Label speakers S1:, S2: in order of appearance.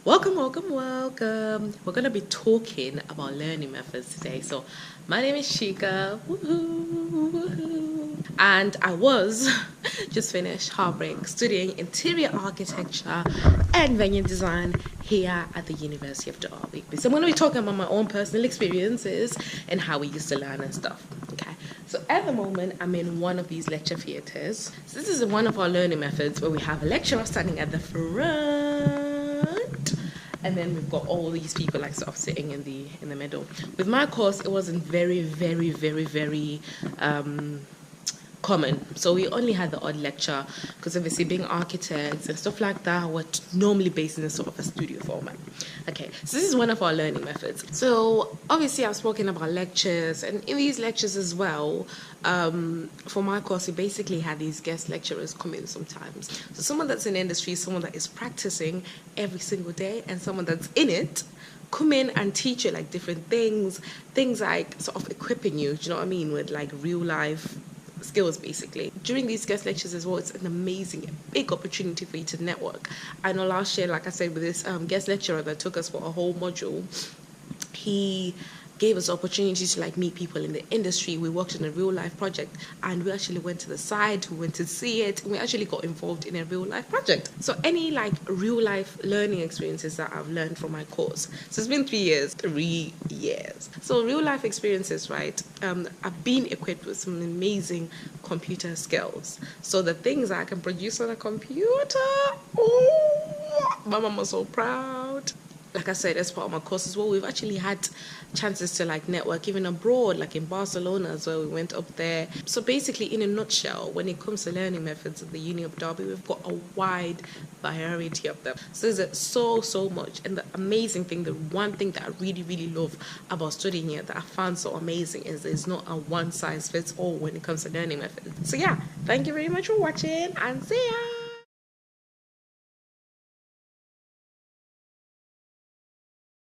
S1: Welcome, welcome, welcome. We're going to be talking about learning methods today. So, my name is Chiko, woohoo, woohoo. And I was just finished heartbreak studying interior architecture and venue design here at the University of Derby. So, I'm going to be talking about my own personal experiences and how we used to learn and stuff. Okay. So at the moment, I'm in one of these lecture theatres. So this is one of our learning methods where we have a lecturer standing at the front, and then we've got all these people like sort of sitting in the middle. With my course, it wasn't very common. So we only had the odd lecture because obviously being architects and stuff like that were normally based in a sort of a studio format. Okay, so this is one of our learning methods. So obviously I've spoken about lectures, and in these lectures as well, for my course, we basically had these guest lecturers come in sometimes. So someone that's in industry, someone that is practicing every single day, and someone that's in it come in and teach you like different things like sort of equipping you, do you know what I mean, with like real life skills basically. During these guest lectures as well, it's an amazing, big opportunity for you to network. I know last year, like I said, with this guest lecturer that took us for a whole module, he gave us opportunities to like meet people in the industry. We worked on a real life project, and we actually went to the site, we went to see it, and we actually got involved in a real life project. So any like real life learning experiences that I've learned from my course, so it's been 3 years. So real life experiences, right? I've been equipped with some amazing computer skills. So the things that I can produce on a computer, oh, my mom was so proud. Like I said, as part of my course as well, we've actually had chances to like network even abroad, like in Barcelona as well. We went up there. So basically, in a nutshell, when it comes to learning methods at the Uni of Derby, we've got a wide variety of them. So there's so much. And the amazing thing, the one thing that I really love about studying here that I found so amazing is there's not a one size fits all when it comes to learning methods. So yeah, thank you very much for watching, and see ya.